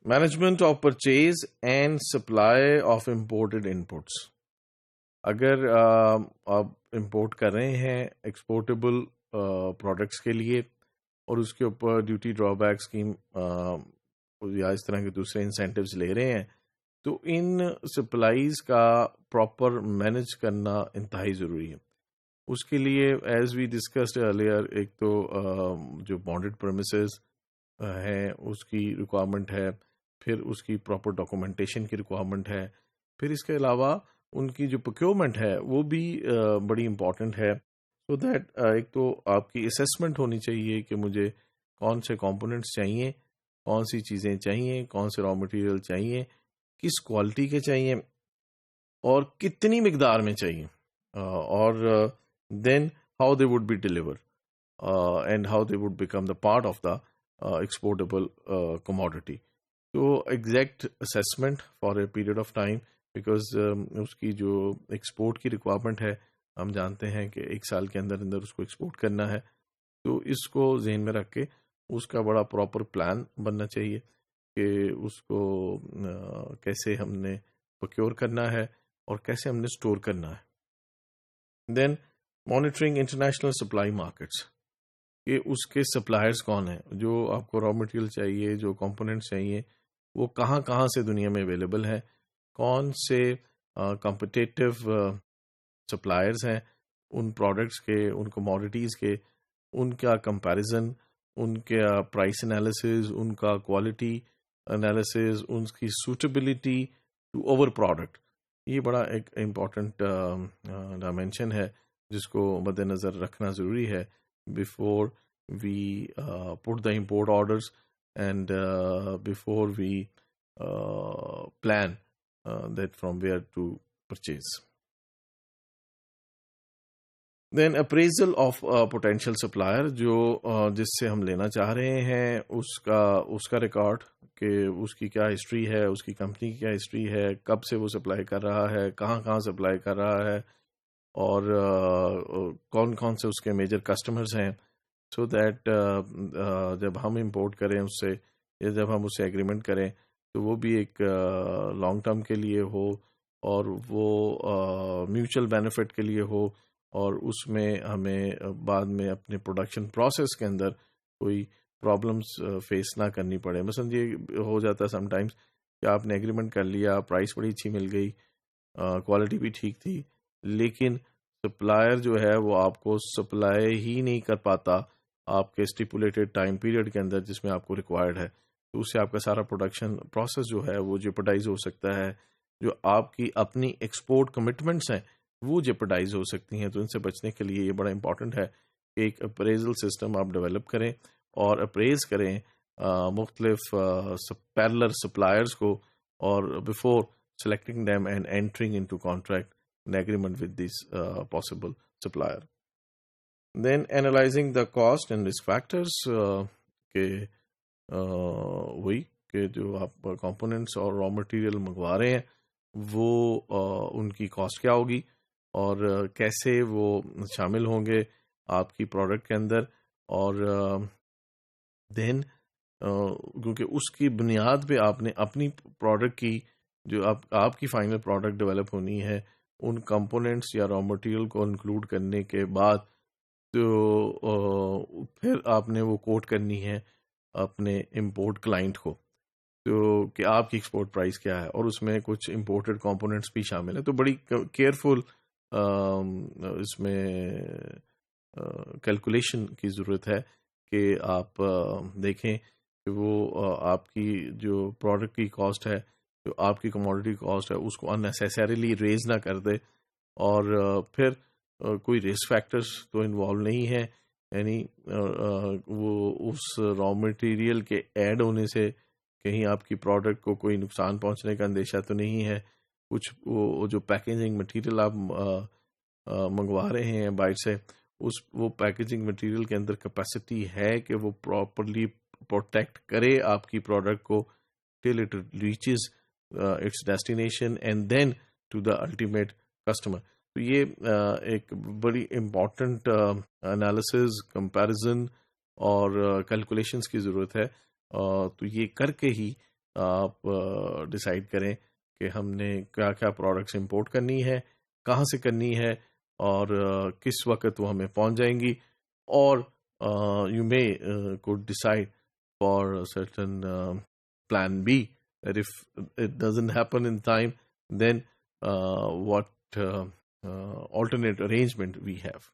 Management of purchase and supply of imported inputs. اگر آپ import کر رہے ہیں ایکسپورٹیبل پروڈکٹس کے لیے اور اس کے اوپر ڈیوٹی ڈرا بیک اسکیم یا اس طرح کے دوسرے انسینٹیوز لے رہے ہیں، تو ان سپلائیز کا پراپر مینج کرنا انتہائی ضروری ہے. اس کے لیے ایز وی ڈسکسڈ ارلیئر، ایک تو جو بانڈڈ پرمیسز ہیں اس کی ریکوائرمنٹ ہے، پھر اس کی پراپر ڈاکومنٹیشن کی ریکوائرمنٹ ہے، پھر اس کے علاوہ ان کی جو پروکیورمنٹ ہے وہ بھی بڑی امپورٹنٹ ہے. سو دیٹ ایک تو آپ کی اسیسمنٹ ہونی چاہیے کہ مجھے کون سے کمپوننٹس چاہیے، کون سی چیزیں چاہیے، کون سے را مٹیریل چاہیے، کس کوالٹی کے چاہیے اور کتنی مقدار میں چاہیے، اور then how they would be deliver and how they would become the part of the exportable commodity. تو exact assessment for a period of time, because اس کی جو ایکسپورٹ کی ریکوائرمنٹ ہے ہم جانتے ہیں کہ 1 سال کے اندر اندر اس کو ایکسپورٹ کرنا ہے. تو اس کو ذہن میں رکھ کے اس کا بڑا پراپر پلان بننا چاہیے کہ اس کو کیسے ہم نے پروکیور کرنا ہے اور کیسے ہم نے اسٹور کرنا ہے. دین مانیٹرنگ انٹرنیشنل سپلائی مارکیٹس، کہ اس کے سپلائرز کون ہیں، جو آپ کو را مٹیریل چاہیے، جو کمپوننٹس چاہیے وہ کہاں کہاں سے دنیا میں اویلیبل ہیں، کون سے کمپٹیٹیو سپلائرز ہیں ان پروڈکٹس کے، ان کموڈیٹیز کے، ان کا کمپیریزن، ان کا پرائس انالیسز، ان کا کوالٹی انالیسز، ان کی سوٹیبلٹی ٹو اوور پروڈکٹ. یہ بڑا ایک امپورٹنٹ ڈائمینشن ہے جس کو مد نظر رکھنا ضروری ہے before we put the import orders and before we plan that from where to purchase. Then appraisal of potential supplier، جو جس سے ہم لینا چاہ رہے ہیں اس کا ریکارڈ، کہ اس کی کیا ہسٹری ہے، اس کی کمپنی کی کیا ہسٹری ہے، کب سے وہ سپلائی کر رہا ہے، کہاں کہاں سپلائی کر رہا ہے، اور کون کون سے اس کے میجر کسٹمرز ہیں. سو دیٹ جب ہم امپورٹ کریں اس سے، یا جب ہم اس سے ایگریمنٹ کریں تو وہ بھی ایک لانگ ٹرم کے لیے ہو اور وہ میوچل بینیفٹ کے لیے ہو، اور اس میں ہمیں بعد میں اپنے پروڈکشن پروسیس کے اندر کوئی پرابلمس فیس نہ کرنی پڑے. مثلا یہ ہو جاتا ہے سم ٹائمز کہ آپ نے ایگریمنٹ کر لیا، پرائس بڑی اچھی مل گئی، کوالٹی بھی ٹھیک تھی، لیکن سپلائر جو ہے وہ آپ کو سپلائی ہی نہیں کر پاتا آپ کے اسٹیپولیٹڈ ٹائم پیریڈ کے اندر جس میں آپ کو ریکوائرڈ ہے. تو اس سے آپ کا سارا پروڈکشن پروسیس جو ہے وہ جیپرڈائز ہو سکتا ہے. جو آپ کی اپنی ایکسپورٹ کمٹمنٹس ہیں وہ جیپرڈائز ہو سکتی ہیں. تو ان سے بچنے کے لیے یہ بڑا امپورٹنٹ ہے کہ ایک اپریزل سسٹم آپ ڈیولپ کریں اور اپریز کریں مختلف پیرلر سپلائرز کو، اور before selecting them and entering into contract and agreement with these possible supplier. Then analyzing the cost and risk factors، کہ وہی کہ جو آپ کمپوننٹس اور را مٹیریل منگوا رہے ہیں وہ ان کی کاسٹ کیا ہوگی اور کیسے وہ شامل ہوں گے آپ کی پروڈکٹ کے اندر. اور دین کیونکہ اس کی بنیاد پہ آپ نے اپنی پروڈکٹ کی، جو آپ کی فائنل پروڈکٹ ڈیولپ ہونی ہے، ان کمپوننٹس یا را مٹیریل کو انکلوڈ کرنے کے بعد تو پھر آپ نے وہ کوٹ کرنی ہے اپنے امپورٹ کلائنٹ کو، تو کہ آپ کی ایکسپورٹ پرائس کیا ہے، اور اس میں کچھ امپورٹڈ کمپوننٹس بھی شامل ہیں. تو بڑی کیئرفل اس میں کیلکولیشن کی ضرورت ہے کہ آپ دیکھیں کہ وہ آپ کی جو پروڈکٹ کی کاسٹ ہے، جو آپ کی کموڈٹی کاسٹ ہے، اس کو اننیسیسریلی ریز نہ کر دے. اور پھر کوئی رسک فیکٹرز تو انوالو نہیں ہے، یعنی وہ اس را مٹیریل کے ایڈ ہونے سے کہیں آپ کی پروڈکٹ کو کوئی نقصان پہنچنے کا اندیشہ تو نہیں ہے. کچھ وہ جو پیکیجنگ مٹیریل آپ منگوا رہے ہیں باہر سے، وہ پیکیجنگ مٹیریل کے اندر کیپیسٹی ہے کہ وہ پراپرلی پروٹیکٹ کرے آپ کی پروڈکٹ کو till it reaches its destination and then to the ultimate customer. تو یہ ایک بڑی امپورٹنٹ انالیسز، کمپیریزن اور کیلکولیشنز کی ضرورت ہے. تو یہ کر کے ہی آپ ڈیسائیڈ کریں کہ ہم نے کیا کیا پروڈکٹس امپورٹ کرنی ہے، کہاں سے کرنی ہے، اور کس وقت وہ ہمیں پہنچ جائیں گی. اور you may could decide for a certain plan B, that if it doesn't happen in time, then what alternate arrangement we have.